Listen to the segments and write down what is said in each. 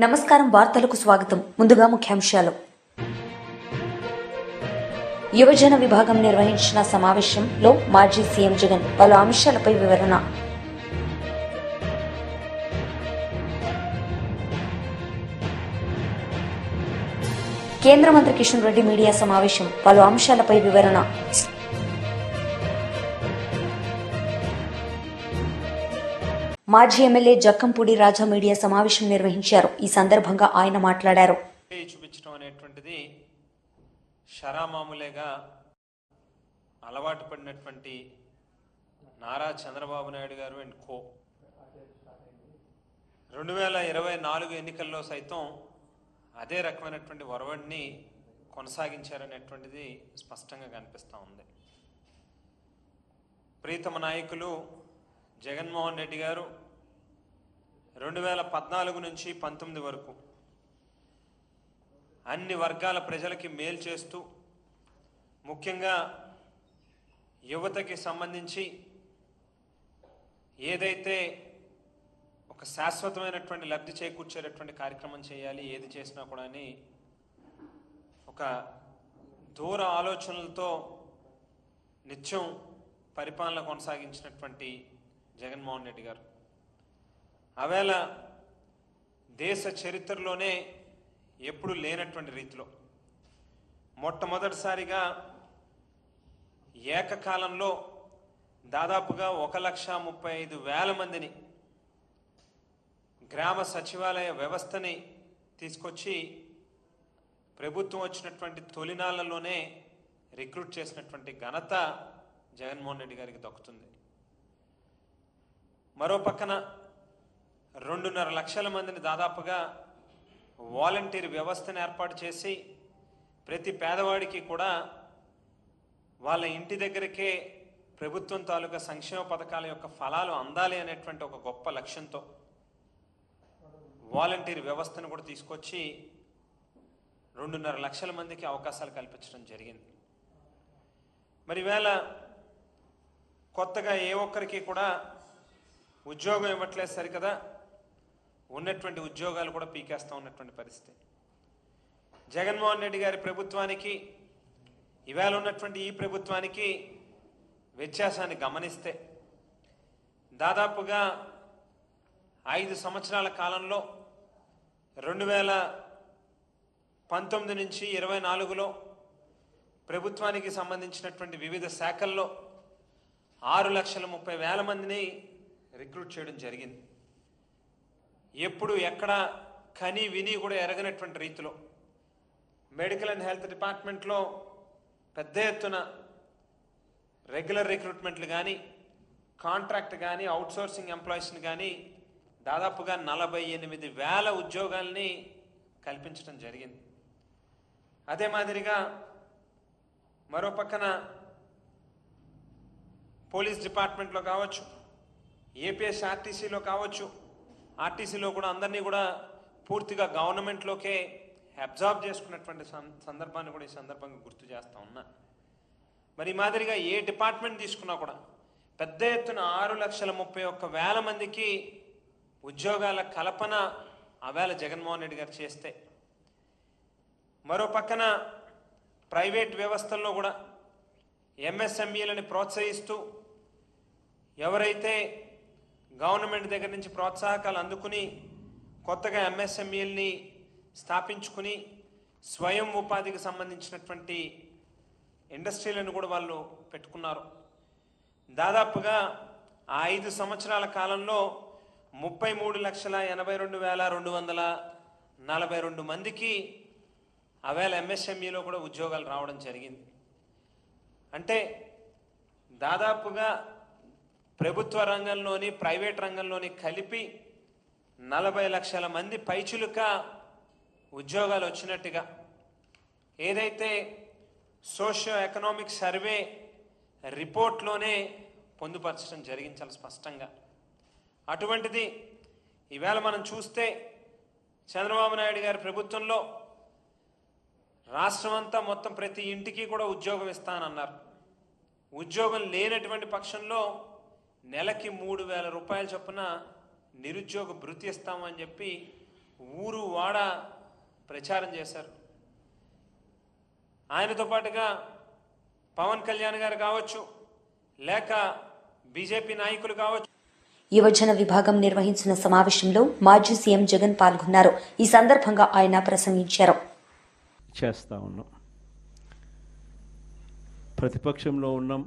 నమస్కారం వార్తలకు స్వాగతం. ముందుగా ముఖ్యాంశాలు. యువజన విభాగం నిర్వహించిన సమావేశంలో మాజీ సీఎం జగన్ పలు అంశాలపై వివరణ. కేంద్ర మంత్రి కిషన్ రెడ్డి మీడియా సమావేశం పలు అంశాలపై వివరణ. మాజీ ఎమ్మెల్యే జక్కంపూడి రాజా మీడియా సమావేశం నిర్వహించారు. ఈ సందర్భంగా ఆయన మాట్లాడారు. చూపించడం అనేటువంటిది షరామామూలేగా అలవాటు పడినటువంటి నారా చంద్రబాబు నాయుడు గారు అండ్ కో 2024 ఎన్నికల్లో సైతం అదే రకమైనటువంటి ఒరవడిని కొనసాగించారనేటువంటిది స్పష్టంగా కనిపిస్తూ ఉంది. ప్రీతమ నాయకులు జగన్మోహన్ రెడ్డి గారు 2014 నుంచి 19 వరకు అన్ని వర్గాల ప్రజలకి మేలు చేస్తూ, ముఖ్యంగా యువతకి సంబంధించి ఏదైతే ఒక శాశ్వతమైనటువంటి లబ్ధి చేకూర్చేటటువంటి కార్యక్రమం చేయాలి, ఏది చేసినా కూడా అని ఒక దూర ఆలోచనలతో నిత్యం పరిపాలన కొనసాగించినటువంటి జగన్మోహన్ రెడ్డి గారు ఆవేళ దేశ చరిత్రలోనే ఎప్పుడు లేనటువంటి రీతిలో మొట్టమొదటిసారిగా ఏకకాలంలో దాదాపుగా 1,35,000 మందిని గ్రామ సచివాలయ వ్యవస్థని తీసుకొచ్చి ప్రభుత్వం వచ్చినటువంటి తొలినాళ్లలోనే రిక్రూట్ చేసినటువంటి ఘనత జగన్మోహన్ రెడ్డి గారికి దక్కుతుంది. మరో పక్కన 2.5 లక్షల మందిని దాదాపుగా వాలంటీర్ వ్యవస్థను ఏర్పాటు చేసి ప్రతి పేదవాడికి కూడా వాళ్ళ ఇంటి దగ్గరికే ప్రభుత్వం తాలూకా సంక్షేమ పథకాల యొక్క ఫలాలు అందాలి అనేటువంటి ఒక గొప్ప లక్ష్యంతో వాలంటీర్ వ్యవస్థను కూడా తీసుకొచ్చి 2.5 లక్షల మందికి అవకాశాలు కల్పించడం జరిగింది. మరి ఈవేళ కొత్తగా ఏ ఒక్కరికి కూడా ఉద్యోగం ఇవ్వట్లేదు సరికదా, ఉన్నటువంటి ఉద్యోగాలు కూడా పీకేస్తూ ఉన్నటువంటి పరిస్థితి. జగన్మోహన్ రెడ్డి గారి ప్రభుత్వానికి ఇవాళ ఉన్నటువంటి ఈ ప్రభుత్వానికి వ్యత్యాసాన్ని గమనిస్తే దాదాపుగా 5 సంవత్సరాల కాలంలో 2019 నుంచి 24లో ప్రభుత్వానికి సంబంధించినటువంటి వివిధ శాఖల్లో 6,30,000 మందిని రిక్రూట్ చేయడం జరిగింది. ఎప్పుడు ఎక్కడ కని విని కూడా ఎరగనటువంటి రీతిలో మెడికల్ అండ్ హెల్త్ డిపార్ట్మెంట్లో పెద్ద ఎత్తున రెగ్యులర్ రిక్రూట్మెంట్లు కానీ, కాంట్రాక్ట్ కానీ, అవుట్సోర్సింగ్ ఎంప్లాయీస్ని కానీ దాదాపుగా 48,000 ఉద్యోగాల్ని కల్పించడం జరిగింది. అదే మాదిరిగా మరో పక్కన పోలీస్ డిపార్ట్మెంట్లో కావచ్చు, ఏపీఎస్ఆర్టీసీలో కావచ్చు, ఆర్టీసీలో కూడా అందరినీ కూడా పూర్తిగా గవర్నమెంట్లోకే అబ్జార్బ్ చేసుకున్నటువంటి సందర్భాన్ని కూడా ఈ సందర్భంగా గుర్తు చేస్తూ ఉన్నా. మరి ఈ మాదిరిగా ఏ డిపార్ట్మెంట్ తీసుకున్నా కూడా పెద్ద ఎత్తున 6,31,000 మందికి ఉద్యోగాల కల్పన ఆవేళ జగన్మోహన్ రెడ్డి గారు చేస్తే, మరో పక్కన ప్రైవేట్ వ్యవస్థల్లో కూడా ఎంఎస్ఎంఈలని ప్రోత్సహిస్తూ ఎవరైతే గవర్నమెంట్ దగ్గర నుంచి ప్రోత్సాహకాలు అందుకుని కొత్తగా ఎంఎస్ఎంఈల్ని స్థాపించుకుని స్వయం ఉపాధికి సంబంధించినటువంటి ఇండస్ట్రీలను కూడా వాళ్ళు పెట్టుకున్నారు. దాదాపుగా ఆ 5 సంవత్సరాల కాలంలో 33,82,242 మందికి ఆవేళ ఎంఎస్ఎంఈలో కూడా ఉద్యోగాలు రావడం జరిగింది. అంటే దాదాపుగా ప్రభుత్వ రంగంలోని ప్రైవేట్ రంగంలోని కలిపి 40 లక్షల మంది పైచులుక ఉద్యోగాలు వచ్చినట్టుగా ఏదైతే సోషియో ఎకనామిక్ సర్వే రిపోర్ట్లోనే పొందుపరచడం జరిగింది చాలా స్పష్టంగా. అటువంటిది ఈవేళ మనం చూస్తే చంద్రబాబు నాయుడు గారి ప్రభుత్వంలో రాష్ట్రం అంతా మొత్తం ప్రతి ఇంటికి కూడా ఉద్యోగం ఇస్తానన్నారు. ఉద్యోగం లేనటువంటి పక్షంలో నెలకి 3,000 రూపాయల చొప్పున నిరుద్యోగ భృతి ఇస్తామని చెప్పి ఊరు వాడ ప్రచారం చేశారు. ఆయనతో పాటుగా పవన్ కళ్యాణ్ గారు కావచ్చు, లేక బీజేపీ నాయకులు కావచ్చు. యువజన విభాగం నిర్వహించిన సమావేశంలో మాజీ సీఎం జగన్ పాల్గొన్నారు. ఈ సందర్భంగా ఆయన ప్రసంగించారు. చేస్తా ఉన్నాం, ప్రతిపక్షంలో ఉన్నాం.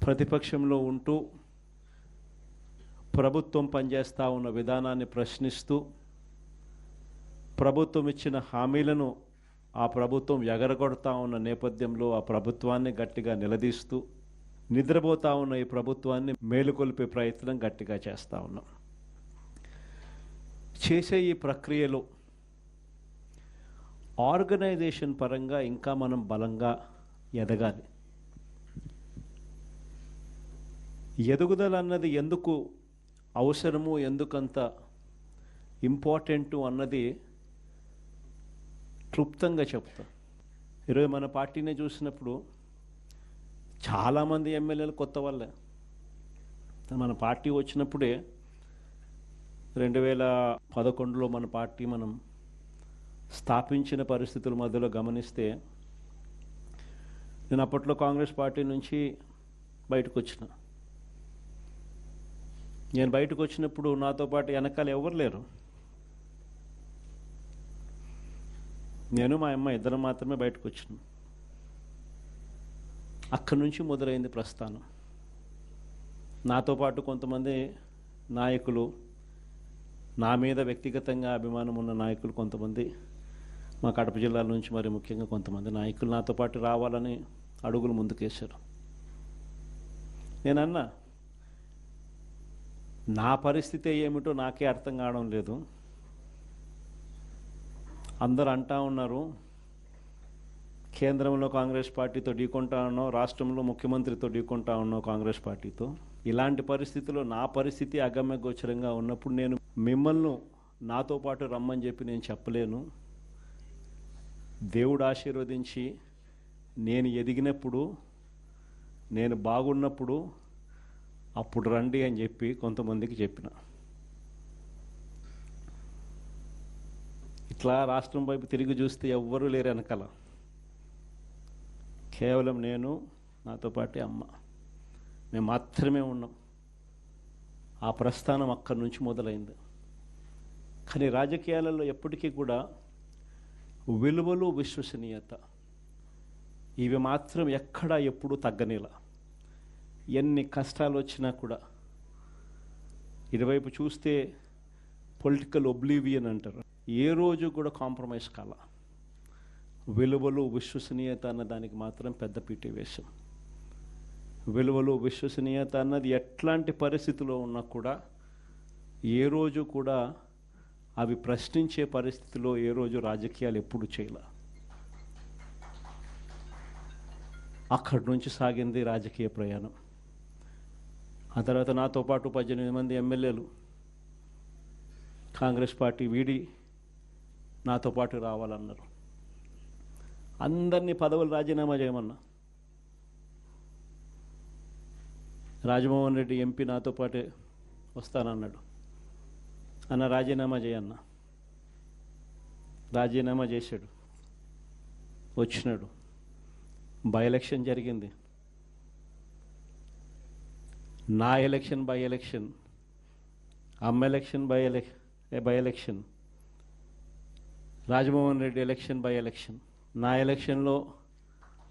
ప్రతిపక్షంలో ఉంటూ ప్రభుత్వం పనిచేస్తూ ఉన్న విధానాన్ని ప్రశ్నిస్తూ, ప్రభుత్వం ఇచ్చిన హామీలను ఆ ప్రభుత్వం ఎగరగొడతా ఉన్న నేపథ్యంలో ఆ ప్రభుత్వాన్ని గట్టిగా నిలదీస్తూ, నిద్రపోతా ఉన్న ఈ ప్రభుత్వాన్ని మేలుకొల్పే ప్రయత్నం గట్టిగా చేస్తూ ఉన్నాం. చేసే ఈ ప్రక్రియలో ఆర్గనైజేషన్ పరంగా ఇంకా మనం బలంగా ఎదగాలి. ఎదుగుదల అన్నది ఎందుకు అవసరము, ఎందుకంత ఇంపార్టెంటు అన్నది క్లుప్తంగా చెప్తాం. ఈరోజు మన పార్టీని చూసినప్పుడు చాలామంది ఎమ్మెల్యేలు కొత్త వాళ్ళే. మన పార్టీ వచ్చినప్పుడే 2011లో మన పార్టీ మనం స్థాపించిన పరిస్థితుల మధ్యలో గమనిస్తే, నేను అప్పట్లో కాంగ్రెస్ పార్టీ నుంచి బయటకు వచ్చిన. నేను బయటకు వచ్చినప్పుడు నాతో పాటు వెనకాల ఎవరు లేరు. నేను మా అమ్మ ఇద్దరం మాత్రమే బయటకు వచ్చినాం. అక్కడి నుంచి మొదలైంది ప్రస్థానం. నాతో పాటు కొంతమంది నాయకులు, నా మీద వ్యక్తిగతంగా అభిమానం ఉన్న నాయకులు కొంతమంది, మా కడప జిల్లాల నుంచి మరి ముఖ్యంగా కొంతమంది నాయకులు నాతో పాటు రావాలని అడుగులు ముందుకేశారు. నేనన్నా, నా పరిస్థితి ఏమిటో నాకే అర్థం కావడం లేదు. అందరూ అంటా ఉన్నారు, కేంద్రంలో కాంగ్రెస్ పార్టీతో ఢీకొంటా ఉన్నావు, రాష్ట్రంలో ముఖ్యమంత్రితో ఢీకొంటా ఉన్నావు కాంగ్రెస్ పార్టీతో. ఇలాంటి పరిస్థితుల్లో నా పరిస్థితి అగమ్య గోచరంగా ఉన్నప్పుడు నేను మిమ్మల్ని నాతో పాటు రమ్మని చెప్పి నేను చెప్పలేను. దేవుడు ఆశీర్వదించి నేను ఎదిగినప్పుడు, నేను బాగున్నప్పుడు అప్పుడు రండి అని చెప్పి కొంతమందికి చెప్పిన. ఇట్లా రాష్ట్రం వైపు తిరిగి చూస్తే ఎవ్వరూ లేరు వెనకాల. కేవలం నేను, నాతో పాటే అమ్మ, మేము మాత్రమే ఉన్నాం. ఆ ప్రస్థానం అక్కడి నుంచి మొదలైంది. కానీ రాజకీయాలలో ఎప్పటికీ కూడా విలువలు, విశ్వసనీయత ఇవి మాత్రం ఎక్కడా ఎప్పుడూ తగ్గనేలా. ఎన్ని కష్టాలు వచ్చినా కూడా, ఇటువైపు చూస్తే పొలిటికల్ ఒబ్లివియన్ అంటారు, ఏ రోజు కూడా కాంప్రమైజ్ కాల. విలువలు, విశ్వసనీయత అన్న దానికి మాత్రం పెద్ద పీట వేశాం. విలువలు, విశ్వసనీయత అన్నది ఎట్లాంటి పరిస్థితిలో ఉన్నా కూడా ఏ రోజు కూడా అవి ప్రశ్నించే పరిస్థితిలో ఏ రోజు రాజకీయాలు ఎప్పుడు చేయాల. అక్కడి నుంచి సాగింది రాజకీయ ప్రయాణం. ఆ తర్వాత నాతో పాటు 18 మంది ఎమ్మెల్యేలు కాంగ్రెస్ పార్టీ వీడి నాతో పాటు రావాలన్నారు. అందరినీ పదవులు రాజీనామా చేయమన్నా. రాజమోహన్ రెడ్డి ఎంపీ నాతో పాటే వస్తానన్నాడు. అన్న రాజీనామా చేయన్న. రాజీనామా చేశాడు, వచ్చినాడు. బై ఎలక్షన్ జరిగింది. నా ఎలక్షన్ బై ఎలక్షన్, అమ్మ election by election, Rajamohan Reddy election by election. నా ఎలక్షన్లో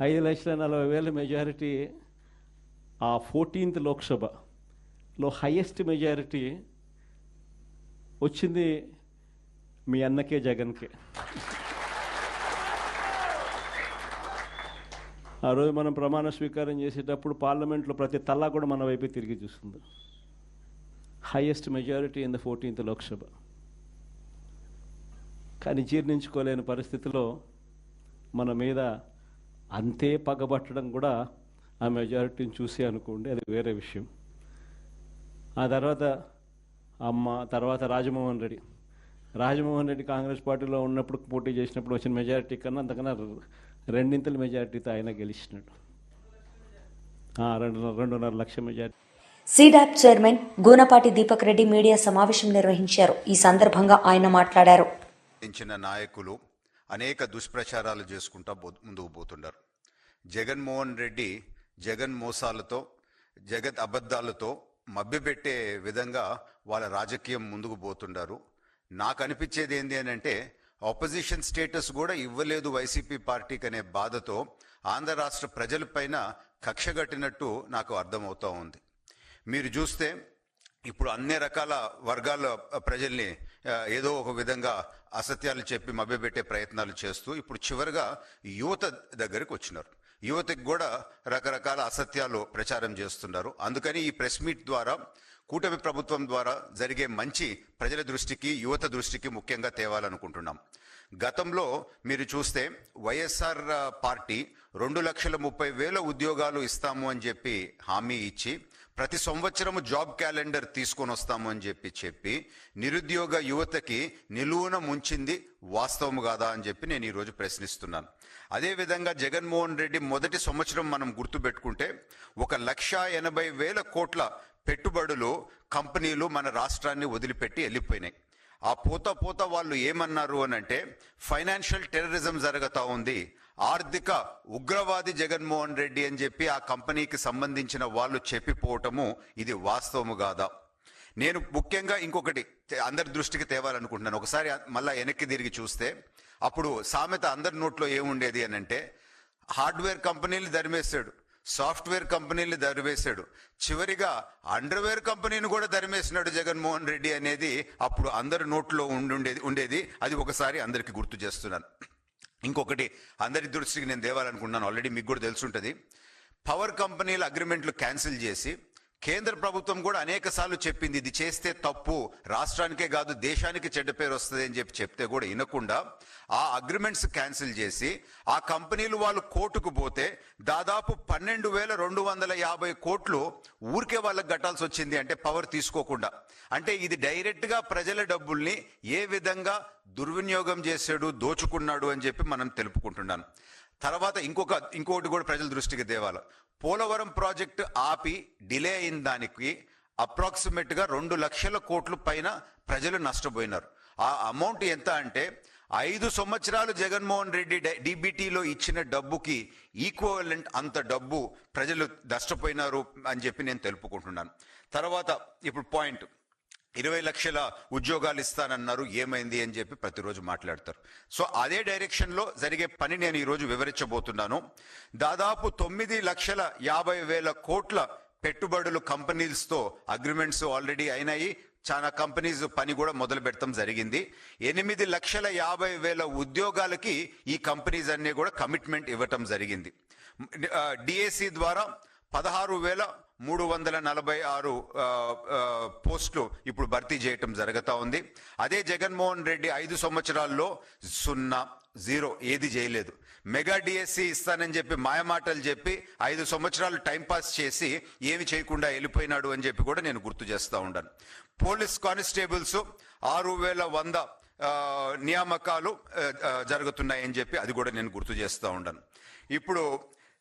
5,40,000 మెజారిటీ, ఆ 14th లోక్సభలో హైయెస్ట్ మెజారిటీ వచ్చింది మీ అన్నకే, జగన్కే. ఆ రోజు మనం ప్రమాణ స్వీకారం చేసేటప్పుడు పార్లమెంట్లో ప్రతి తల్లా కూడా మన వైపే తిరిగి చూస్తుంది. Highest majority in the 14th Lok Sabha. కానీ జీర్ణించుకోలేని పరిస్థితిలో మన మీద అంతే పగబట్టడం కూడా ఆ మెజారిటీని చూసి అనుకోండి, అది వేరే విషయం. ఆ తర్వాత అమ్మ, తర్వాత రాజమోహన్ రెడ్డి కాంగ్రెస్ పార్టీలో ఉన్నప్పుడు పోటీ చేసినప్పుడు వచ్చిన మెజారిటీ కన్నా అంతకన్నా 2 మెజారిటీతో ఆయన గెలిచినాడు. 2.5 లక్షల majority. SEEDAP chairman Goonapati Deepak Reddy media సమావేశం నిర్వహించారు. ఈ సందర్భంగా ఆయన మాట్లాడారు. నాయకులు అనేక దుష్ప్రచారాలు చేసుకుంటా ముందుకు పోతున్నారు. జగన్మోహన్ రెడ్డి జగన్ మోసాలతో జగత్ అబద్ధాలతో మభ్యపెట్టే విధంగా వాళ్ళ రాజకీయం ముందుకు పోతున్నారు. నాకు అనిపించేది ఏంటి అని అంటే ఆపోజిషన్ స్టేటస్ కూడా ఇవ్వలేదు వైసీపీ పార్టీకి అనే బాధతో ఆంధ్ర రాష్ట్ర ప్రజలపైన కక్షగట్టినట్టు నాకు అర్థమవుతూ ఉంది. మీరు చూస్తే ఇప్పుడు అన్ని రకాల వర్గాల ప్రజల్ని ఏదో ఒక విధంగా అసత్యాలు చెప్పి మభ్యపెట్టే ప్రయత్నాలు చేస్తూ ఇప్పుడు చివరిగా యువత దగ్గరికి వచ్చినారు. యువతకు కూడా రకరకాల అసత్యాలు ప్రచారం చేస్తున్నారు. అందుకని ఈ ప్రెస్ మీట్ ద్వారా కూటమి ప్రభుత్వం ద్వారా జరిగే మంచి ప్రజల దృష్టికి యువత దృష్టికి ముఖ్యంగా తేవాలనుకుంటున్నాం. గతంలో మీరు చూస్తే వైఎస్ఆర్ పార్టీ 2,30,000 ఉద్యోగాలు ఇస్తాము అని చెప్పి హామీ ఇచ్చి ప్రతి సంవత్సరము జాబ్ క్యాలెండర్ తీసుకొని వస్తాము అని చెప్పి నిరుద్యోగ యువతకి నిలువున ముంచింది వాస్తవం కాదా అని చెప్పి నేను ఈరోజు ప్రశ్నిస్తున్నాను. అదేవిధంగా జగన్మోహన్ రెడ్డి మొదటి సంవత్సరం మనం గుర్తుపెట్టుకుంటే 1,80,000 కోట్ల పెట్టుబడులు కంపెనీలు మన రాష్ట్రాన్ని వదిలిపెట్టి వెళ్ళిపోయినాయి. ఆ పోత వాళ్ళు ఏమన్నారు అని అంటే ఫైనాన్షియల్ టెర్రరిజం జరుగుతూ ఉంది, ఆర్థిక ఉగ్రవాది జగన్మోహన్ రెడ్డి అని చెప్పి ఆ కంపెనీకి సంబంధించిన వాళ్ళు చెప్పిపోవటము ఇది వాస్తవము కాదా? నేను ముఖ్యంగా ఇంకొకటి అందరి దృష్టికి తేవాలనుకుంటున్నాను. ఒకసారి మళ్ళా వెనక్కి తిరిగి చూస్తే అప్పుడు సామెత అందరి నోట్లో ఏముండేది అని అంటే హార్డ్వేర్ కంపెనీలు దరిమేశాడు, సాఫ్ట్వేర్ కంపెనీలు దరివేశాడు, చివరిగా అండర్వేర్ కంపెనీని కూడా దరిమేసినాడు జగన్మోహన్ రెడ్డి అనేది అప్పుడు అందరి నోట్లో ఉండేది. అది ఒకసారి అందరికి గుర్తు చేస్తున్నాను. ఇంకొకటి అందరి దృష్టికి నేను తేవాలనుకుంటున్నాను. ఆల్రెడీ మీకు కూడా తెలుసుంటుంది. పవర్ కంపెనీల అగ్రిమెంట్లు క్యాన్సిల్ చేసి కేంద్ర ప్రభుత్వం కూడా అనేక సార్లు చెప్పింది ఇది చేస్తే తప్పు, రాష్ట్రానికే కాదు దేశానికి చెడ్డ పేరు వస్తుంది అని చెప్తే కూడా వినకుండా ఆ అగ్రిమెంట్స్ క్యాన్సిల్ చేసి ఆ కంపెనీలు వాళ్ళు కోర్టుకు పోతే దాదాపు 12,250 కోట్లు ఊరికే వాళ్ళకి కట్టాల్సి వచ్చింది. అంటే పవర్ తీసుకోకుండా. అంటే ఇది డైరెక్ట్గా ప్రజల డబ్బుల్ని ఏ విధంగా దుర్వినియోగం చేశాడు, దోచుకున్నాడు అని చెప్పి మనం తెలుపుకుంటున్నాను. తర్వాత ఇంకొకటి కూడా ప్రజల దృష్టికి తేవాలి. పోలవరం ప్రాజెక్టు ఆపి డిలే అయిన దానికి అప్రాక్సిమేట్గా 2 లక్షల కోట్ల పైన ప్రజలు నష్టపోయినారు. ఆ అమౌంట్ ఎంత అంటే 5 సంవత్సరాలు జగన్మోహన్ రెడ్డి డీబీటీలో ఇచ్చిన డబ్బుకి ఈక్వలెంట్ అంత డబ్బు ప్రజలు నష్టపోయినారు అని చెప్పి నేను తెలుపుకుంటున్నాను. తర్వాత ఇప్పుడు పాయింట్ 20 లక్షల ఉద్యోగాలు ఇస్తానన్నారు, ఏమైంది అని చెప్పి ప్రతిరోజు మాట్లాడతారు. సో అదే డైరెక్షన్లో జరిగే పని నేను ఈరోజు వివరించబోతున్నాను. దాదాపు 9,50,000 కోట్ల పెట్టుబడులు కంపెనీస్తో అగ్రిమెంట్స్ ఆల్రెడీ అయినాయి. చాలా కంపెనీస్ పని కూడా మొదలు పెట్టడం జరిగింది. 8,50,000 ఉద్యోగాలకి ఈ కంపెనీస్ అన్ని కూడా కమిట్మెంట్ ఇవ్వటం జరిగింది. డిఏసి ద్వారా 16,346 పోస్టులు ఇప్పుడు భర్తీ చేయటం జరుగుతూ ఉంది. అదే జగన్మోహన్ రెడ్డి 5 సంవత్సరాల్లో 0 ఏది చేయలేదు. మెగా డిఎస్సి ఇస్తానని చెప్పి మాయమాటలు చెప్పి 5 సంవత్సరాలు టైంపాస్ చేసి ఏమి చేయకుండా వెళ్ళిపోయినాడు అని చెప్పి కూడా నేను గుర్తు చేస్తూ ఉన్నాను. పోలీస్ కానిస్టేబుల్స్ 6,100 నియామకాలు జరుగుతున్నాయని చెప్పి అది కూడా నేను గుర్తు చేస్తూ ఉన్నాను. ఇప్పుడు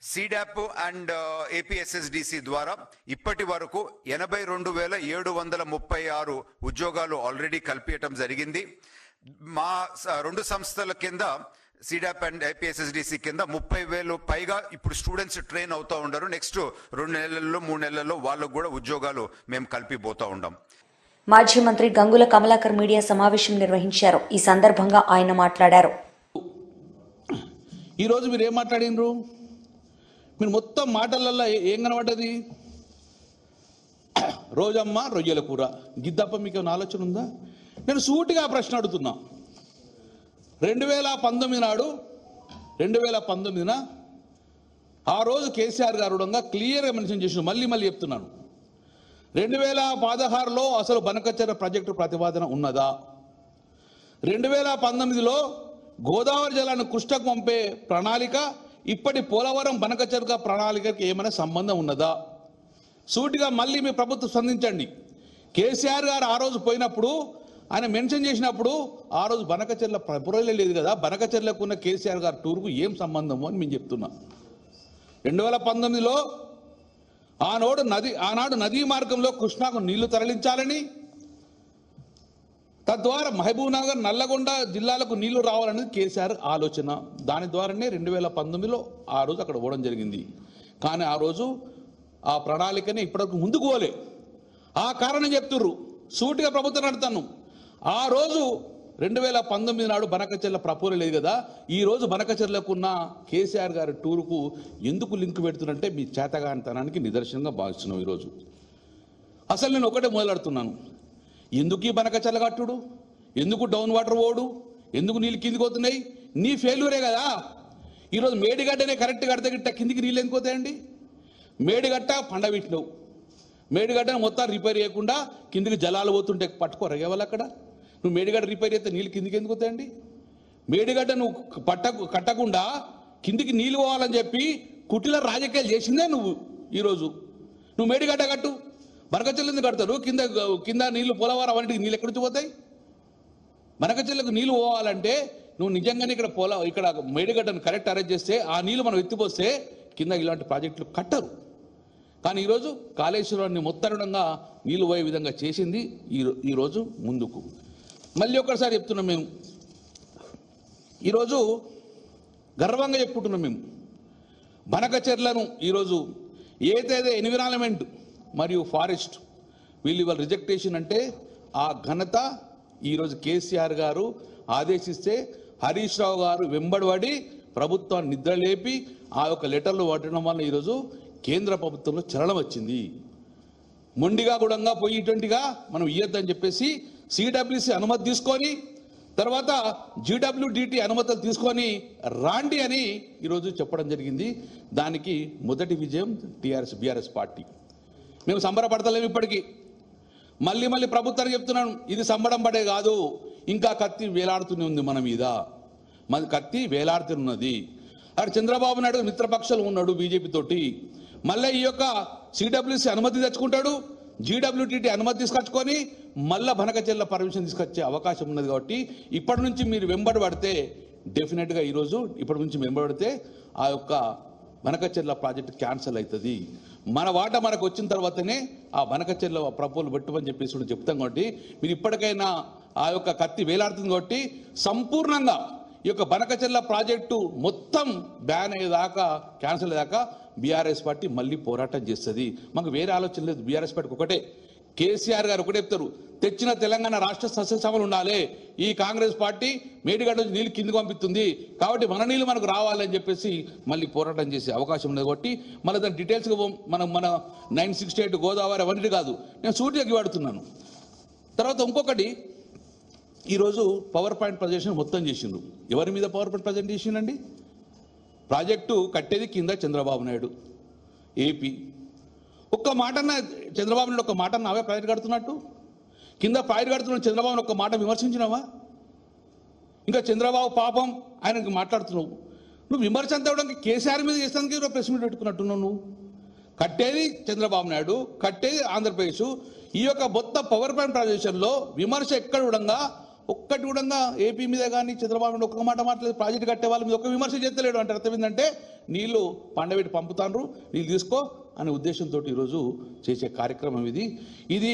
సీడాప్ అండ్ ఏపీఎస్ఎస్డిసి ద్వారా ఇప్పటి వరకు 82,736 ఉద్యోగాలు ఆల్రెడీ కల్పించడం జరిగింది. మా 2 సంస్థల కింద సీడాప్ అండ్ ఏపీఎస్ఎస్డిసి కింద 30,000 పైగా ఇప్పుడు స్టూడెంట్స్ ట్రైన్ అవుతూ ఉండరు. నెక్స్ట్ 2 నెలల్లో 3 నెలల్లో వాళ్ళకు కూడా ఉద్యోగాలు మేము కలిపిపోతూ ఉంటాం. మాజీ మంత్రి గంగుల కమలాకర్ మీడియా సమావేశం నిర్వహించారు. ఈ సందర్భంగా ఆయన మాట్లాడారు. ఈరోజు మీరు ఏం మాట్లాడినరు? మీరు మొత్తం మాటలల్లో ఏం కనబడ్డది? రోజమ్మ రొయ్యల కూర గిద్దప్ప మీకు ఏమైనా ఆలోచన ఉందా? నేను సూటిగా ప్రశ్న అడుగుతున్నా. 2019 నాడు 2019న ఆ రోజు కేసీఆర్ గారు క్లియర్గా మెన్షన్ చేసిన మళ్ళీ చెప్తున్నాను. 2016లో అసలు బనకచెర్ల ప్రాజెక్టు ప్రతిపాదన ఉన్నదా? 2019లో గోదావరి జలాన్ని కృష్ణకు పంపే ప్రణాళిక ఇప్పటి పోలవరం బనకచెర్ల ప్రణాళికకి ఏమైనా సంబంధం ఉన్నదా? సూటిగా మళ్ళీ మీ ప్రభుత్వం స్పందించండి. కేసీఆర్ గారు ఆ రోజు పోయినప్పుడు ఆయన మెన్షన్ చేసినప్పుడు ఆ రోజు బనకచెర్ల పురలే లేదు కదా, బనకచెర్లకు ఉన్న కేసీఆర్ గారు టూర్కు ఏం సంబంధము అని మేము చెప్తున్నాం. 2019లో ఆనాడు నదీ మార్గంలో కృష్ణాకు నీళ్లు తరలించాలని, తద్వారా మహబూబ్ నగర్, నల్లగొండ జిల్లాలకు నీళ్లు రావాలనేది కేసీఆర్ ఆలోచన. దాని ద్వారానే 2019లో ఆ రోజు అక్కడ పోవడం జరిగింది. కానీ ఆ రోజు ఆ ప్రణాళికని ఇప్పటివరకు ముందుకు పోలే. ఆ కారణం చెప్తుర్రు, సూటిగా ప్రభుత్వం నడుతాను. ఆ రోజు 2019 నాడు బనకచెర్ల ప్రపోజల్ లేదు కదా, ఈ రోజు బనకచెర్లకున్న కేసీఆర్ గారి టూరుకు ఎందుకు లింక్ పెడుతున్నంటే మీ చేతగానితనానికి నిదర్శనంగా భావిస్తున్నాం. ఈరోజు అసలు నేను ఒకటే మొదలెడుతున్నాను, ఎందుకు ఈ బనకచెర్ల కట్టుడు, ఎందుకు డౌన్ వాటర్ ఓడు, ఎందుకు నీళ్ళు కిందికి పోతున్నాయి? నీ ఫెయిల్యూరే కదా. ఈరోజు మేడిగడ్డనే కరెక్ట్ కడితే గిట్ట కిందికి నీళ్ళు ఎందుకు పోతాయండి? మేడిగడ్డ పండబెట్టినవు, మేడిగడ్డను మొత్తం రిపేర్ చేయకుండా కిందికి జలాలు పోతుంటే పట్టుకోరా ఎవరు అక్కడ? నువ్వు మేడిగడ్డ రిపేర్ చేస్తే నీళ్ళు కిందికి ఎందుకు పోతాయండి? మేడిగడ్డ నువ్వు కట్టకుండా కిందికి నీళ్ళు పోవాలని చెప్పి కుటిల రాజకీయాలు చేసిందే నువ్వు. ఈరోజు నువ్వు మేడిగడ్డ కట్టు, బనకచెర్ల కడతారు, కింద నీళ్లు పోలవరం అవన్నిటికి నీళ్ళు ఎక్కడి నుంచి పోతాయి? బనకచెర్లకు నీళ్ళు పోవాలంటే నువ్వు నిజంగానే ఇక్కడ మేడిగడ్డను కరెక్ట్ అరేంజ్ చేస్తే ఆ నీళ్ళు మనం ఎత్తిపోస్తే కింద ఇలాంటి ప్రాజెక్టులు కట్టరు. కానీ ఈరోజు కాళేశ్వరాన్ని మొత్తరుడంగా నీళ్ళు పోయే విధంగా చేసింది ఈరోజు ముందుకు. మళ్ళీ ఒక్కసారి చెప్తున్నాం, మేము ఈరోజు గర్వంగా చెప్పుకుంటున్నాం, మేము బనకచెర్లను ఈరోజు ఏదైతే ఎన్విరాన్మెంట్ మరియు ఫారెస్ట్ వీళ్ళు ఇవాళ రిజెక్టేషన్ అంటే ఆ ఘనత ఈరోజు కేసీఆర్ గారు ఆదేశిస్తే హరీష్ రావు గారు వెంబడిపడి ప్రభుత్వాన్ని నిద్రలేపి ఆ యొక్క లెటర్లు పట్టడం వల్ల ఈరోజు కేంద్ర ప్రభుత్వంలో చలనం వచ్చింది. మొండిగా కూడా పోయి ఇటువంటిగా మనం ఇయ్యొద్దని చెప్పేసి సిడబ్ల్యూసి అనుమతి తీసుకొని తర్వాత జీడబ్ల్యూడిటి అనుమతులు తీసుకొని రాండి అని ఈరోజు చెప్పడం జరిగింది. దానికి మొదటి విజయం బీఆర్ఎస్ పార్టీ. మేము సంబరపడతలేము ఇప్పటికీ. మళ్ళీ ప్రభుత్వానికి చెప్తున్నాను, ఇది సంబడం పడే కాదు, ఇంకా కత్తి వేలాడుతూనే ఉంది మన మీద, మన కత్తి వేలాడుతున్నది. అక్కడ చంద్రబాబు నాయుడు మిత్రపక్షాలు ఉన్నాడు బీజేపీ తోటి, మళ్ళీ ఈ యొక్క సిడబ్ల్యూసి అనుమతి తెచ్చుకుంటాడు, జీడబ్ల్యూటీటీ అనుమతి తీసుకొచ్చుకొని మళ్ళీ బనకచెర్ల పర్మిషన్ తీసుకొచ్చే అవకాశం ఉన్నది. కాబట్టి ఇప్పటి నుంచి మీరు వెంబడి పడితే డెఫినెట్గా ఈరోజు ఇప్పటి నుంచి వెంబడితే ఆ యొక్క బనకచెర్ల ప్రాజెక్టు క్యాన్సిల్ అవుతుంది. మన వాట మనకు వచ్చిన తర్వాతనే ఆ బనకచెర్ల ప్రపోజల్ పెట్టమని చెప్పేసి కూడా చెప్తాం. కాబట్టి మీరు ఇప్పటికైనా ఆ యొక్క కత్తి వేలాడుతుంది. కాబట్టి సంపూర్ణంగా ఈ యొక్క బనకచెర్ల ప్రాజెక్టు మొత్తం బ్యాన్ అయ్యేదాకా, క్యాన్సిల్ అయ్యేదాకా బీఆర్ఎస్ పార్టీ మళ్ళీ పోరాటం చేస్తుంది. మాకు వేరే ఆలోచన లేదు. బీఆర్ఎస్ పార్టీకి ఒకటే, కేసీఆర్ గారు ఒకటే చెప్తారు, తెచ్చిన తెలంగాణ రాష్ట్ర సస్యశ్యామలు ఉండాలి. ఈ కాంగ్రెస్ పార్టీ మేడిగడ్డ నుంచి నీళ్ళు కిందికి పంపిస్తుంది, కాబట్టి మన నీళ్ళు మనకు రావాలని చెప్పేసి మళ్ళీ పోరాటం చేసే అవకాశం ఉంది. కాబట్టి మళ్ళీ దాని డీటెయిల్స్గా మన 968 గోదావరి అవన్నీ కాదు, నేను సూటిగా వాడుతున్నాను. తర్వాత ఇంకొకటి, ఈరోజు పవర్ పాయింట్ ప్రజెంటేషన్ మొత్తం చేసిండ్రు. ఎవరి మీద పవర్ పాయింట్ ప్రజెంట్ చేసిండండి? ప్రాజెక్టు కట్టేది కింద చంద్రబాబు నాయుడు ఏపీ. ఒక్క మాటన్న చంద్రబాబు నాయుడు ఒక్క మాట నావే ప్రాజెక్ట్ కడుతున్నట్టు, కింద ప్రాజెక్ట్ కడుతున్న చంద్రబాబుని ఒక్క మాట విమర్శించినావా? ఇంకా చంద్రబాబు పాపం ఆయనకి మాట్లాడుతున్నావు. నువ్వు విమర్శ అంతా ఇవ్వడానికి కేసీఆర్ మీద చేస్తానికి ప్రెస్ మీట్ పెట్టుకున్నట్టున్నావు. నువ్వు కట్టేది చంద్రబాబు నాయుడు, కట్టేది ఆంధ్రప్రదేశ్. ఈ యొక్క మొత్తం పవర్ పాయింట్ ప్రజెంటేషన్లో విమర్శ ఎక్కడ కూడా ఒక్కటి కూడా ఏపీ మీద కానీ చంద్రబాబు నాయుడు ఒక్క మాట మాట్లాడలేదు. ప్రాజెక్టు కట్టే వాళ్ళ మీద ఒక్క విమర్శ చేస్తలేడు. అంటే అర్థం ఏంటంటే నీళ్లు పండబెట్టి పంపుతాండ్రు, నీళ్ళు తీసుకో అనే ఉద్దేశంతో ఈరోజు చేసే కార్యక్రమం ఇది. ఇది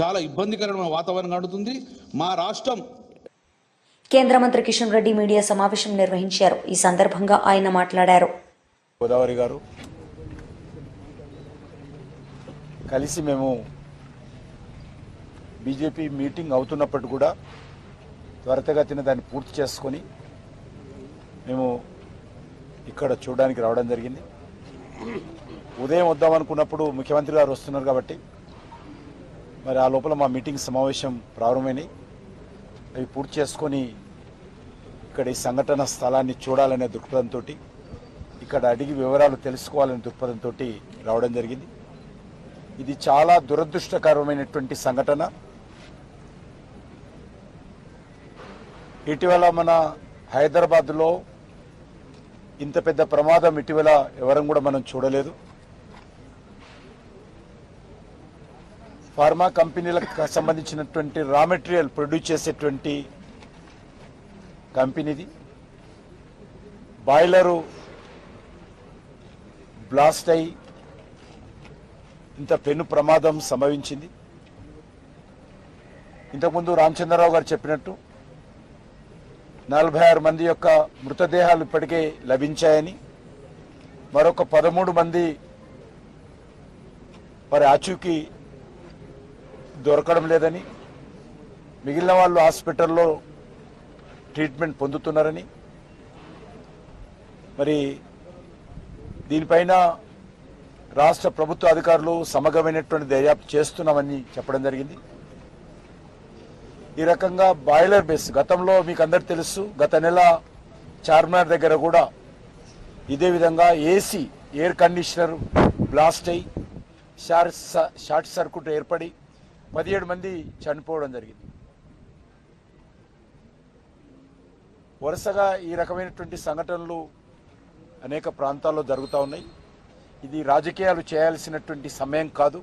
చాలా ఇబ్బందికరమైన వాతావరణం నడుతుంది మా రాష్ట్రం. కేంద్ర మంత్రి కిషన్ రెడ్డి మీడియా సమావేశం నిర్వహించారు. ఈ సందర్భంగా ఆయన మాట్లాడారు. గోదావరి గారు కలిసి మేము బీజేపీ మీటింగ్ అవుతున్నప్పటికీ కూడా త్వరితగతిన దాన్ని పూర్తి చేసుకొని మేము ఇక్కడ చూడడానికి రావడం జరిగింది. ఉదయం వద్దామనుకున్నప్పుడు ముఖ్యమంత్రి గారు వస్తున్నారు కాబట్టి మరి ఆ లోపల మా మీటింగ్ సమావేశం ప్రారంభమైనాయి. అవి పూర్తి చేసుకొని ఇక్కడ ఈ సంఘటన స్థలాన్ని చూడాలనే దృక్పథంతో, ఇక్కడ అడిగి వివరాలు తెలుసుకోవాలనే దృక్పథంతో రావడం జరిగింది. ఇది చాలా దురదృష్టకరమైనటువంటి సంఘటన. ఇటీవల మన హైదరాబాద్లో ఇంత పెద్ద ప్రమాదం ఇటీవల ఎవరం కూడా మనం చూడలేదు. ఫార్మా కంపెనీలకు సంబంధించినటువంటి రా మెటీరియల్ ప్రొడ్యూస్ చేసేటువంటి కంపెనీది. బాయిలరు బ్లాస్ట్ అయి ఇంత పెను ప్రమాదం సంభవించింది. ఇంతకుముందు రామచంద్రరావు గారు చెప్పినట్టు 46 మంది యొక్క మృతదేహాలు ఇప్పటికే లభించాయని, మరొక 13 మంది వారి ఆచూకీ దొరకడం లేదని, మిగిలిన వాళ్ళు హాస్పిటల్లో ట్రీట్మెంట్ పొందుతున్నారని, మరి దీనిపైన రాష్ట్ర ప్రభుత్వ అధికారులు సమగ్రమైనటువంటి దర్యాప్తు చేస్తున్నామని చెప్పడం జరిగింది. ఈ రకంగా బాయిలర్ బేస్ గతంలో మీకు అందరికి తెలుసు, గత నెల చార్మినార్ దగ్గర కూడా ఇదే విధంగా ఏసీ ఎయిర్ కండిషనర్ బ్లాస్ట్ అయి షార్ట్ సర్క్యూట్ ఏర్పడి 17 మంది చనిపోవడం జరిగింది. వరుసగా ఈ రకమైనటువంటి సంఘటనలు అనేక ప్రాంతాల్లో జరుగుతూ ఉన్నాయి. ఇది రాజకీయాలు చేయాల్సినటువంటి సమయం కాదు,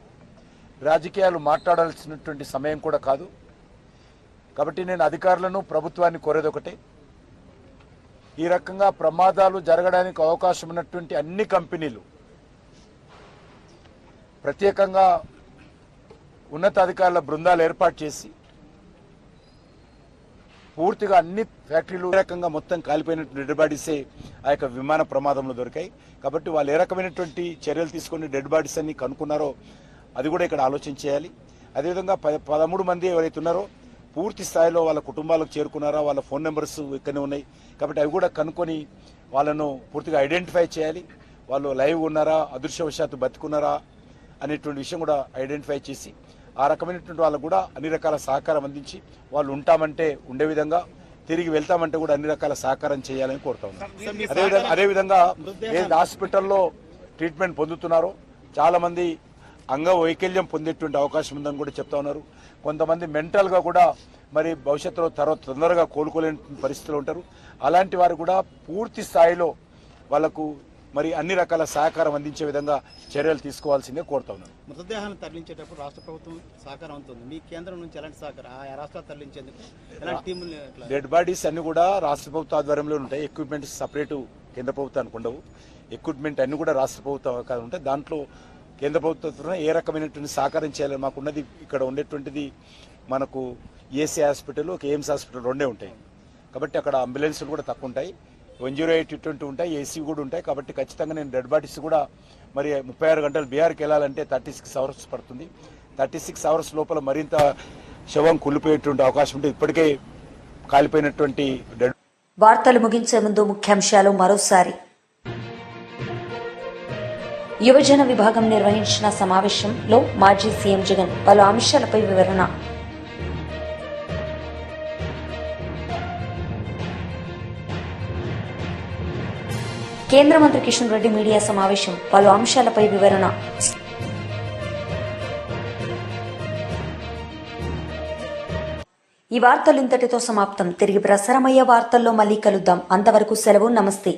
రాజకీయాలు మాట్లాడాల్సినటువంటి సమయం కూడా కాదు. కాబట్టి నేను అధికారులను, ప్రభుత్వాన్ని కోరేది ఒకటే, ఈ రకంగా ప్రమాదాలు జరగడానికి అవకాశం ఉన్నటువంటి అన్ని కంపెనీలు ప్రత్యేకంగా ఉన్నతాధికారుల బృందాలు ఏర్పాటు చేసి పూర్తిగా అన్ని ఫ్యాక్టరీలు ఏ రకంగా మొత్తం కాలిపోయినట్టు డెడ్ బాడీసే ఆ యొక్క విమాన ప్రమాదంలో దొరికాయి. కాబట్టి వాళ్ళు ఏ రకమైనటువంటి చర్యలు తీసుకొని డెడ్ బాడీస్ అన్ని కనుక్కున్నారో అది కూడా ఇక్కడ ఆలోచన చేయాలి. అదేవిధంగా 13 మంది ఎవరైతే ఉన్నారో పూర్తి స్థాయిలో వాళ్ళ కుటుంబాలకు చేరుకున్నారా, వాళ్ళ ఫోన్ నెంబర్స్ ఇక్కడనే ఉన్నాయి. కాబట్టి అవి కూడా కనుక్కొని వాళ్ళను పూర్తిగా ఐడెంటిఫై చేయాలి. వాళ్ళు లైవ్ ఉన్నారా, అదృశ్యవశాత్తు బతుకున్నారా అనేటువంటి విషయం కూడా ఐడెంటిఫై చేసి ఆ రకమైనటువంటి వాళ్ళకు కూడా అన్ని రకాల సహకారం అందించి వాళ్ళు ఉంటామంటే ఉండే విధంగా, తిరిగి వెళ్తామంటే కూడా అన్ని రకాల సహకారం చేయాలని కోరుతా ఉన్నాను. అదేవిధంగా ఏ హాస్పిటల్లో ట్రీట్మెంట్ పొందుతున్నారో చాలా మంది అంగవైకల్యం పొందేటువంటి అవకాశం ఉందని కూడా చెప్తా ఉన్నారు. కొంతమంది మెంటల్గా కూడా మరి భవిష్యత్తులో తొందరగా కోలుకోలేని పరిస్థితులు ఉంటారు. అలాంటి వారు కూడా పూర్తి స్థాయిలో వాళ్లకు మరి అన్ని రకాల సహకారం అందించే విధంగా చర్యలు తీసుకోవాల్సిందే కోరుతా ఉన్నాను. మృతదేహాలను తరలించేటప్పుడు రాష్ట్ర ప్రభుత్వం సహకారం అవుతుంది. మీ కేంద్రం నుంచి ఎలాంటి సహకారం, ఆ రాష్ట్రాలు తరలించేందుకు ఎలాంటి టీములు? డెడ్ బాడీస్ అన్ని కూడా రాష్ట్ర ప్రభుత్వ ఆధ్వర్యంలో ఉంటాయి. ఎక్విప్మెంట్స్ సపరేటు కేంద్ర ప్రభుత్వానికి ఉండవు. ఎక్విప్మెంట్ అన్ని కూడా రాష్ట్ర ప్రభుత్వం ఉంటాయి. దాంట్లో కేంద్ర ప్రభుత్వం ఏ రకమైనటువంటి సహకారం చేయాలని మాకున్నది ఇక్కడ ఉండేటువంటిది మనకు ఏసీ హాస్పిటల్, ఒక ఎయిమ్స్ హాస్పిటల్ రెండే ఉంటాయి. కాబట్టి అక్కడ అంబులెన్స్లు కూడా తక్కువ ఉంటాయి. 108 ఇటువంటి ఉంటాయి, ఏసీ కూడా ఉంటాయి. కాబట్టి ఖచ్చితంగా నేను డెడ్ బాడీస్ కూడా మరి 36 గంటలు బీహార్కి వెళ్ళాలంటే 36 అవర్స్ పడుతుంది. 36 అవర్స్ లోపల మరింత శవం కుళ్ళిపోయేటువంటి అవకాశం ఉంటుంది. ఇప్పటికే కాలిపోయినటువంటి డెడ్. వార్తలు ముగించే ముందు ముఖ్యాంశాలు మరోసారి. యువజన విభాగం నిర్వహించిన సమావేశంలో మాజీ సీఎం జగన్ పలు అంశాలపై వివరణ. కేంద్ర మంత్రి కిషన్ రెడ్డి మీడియా సమావేశం, పలు అంశాలపై వివరణ. ఈ వార్తలు ఇంతటితో సమాప్తం. తిరిగి ప్రసారమయ్యే వార్తల్లో మళ్లీ కలుద్దాం. అంతవరకు సెలవు. నమస్తే.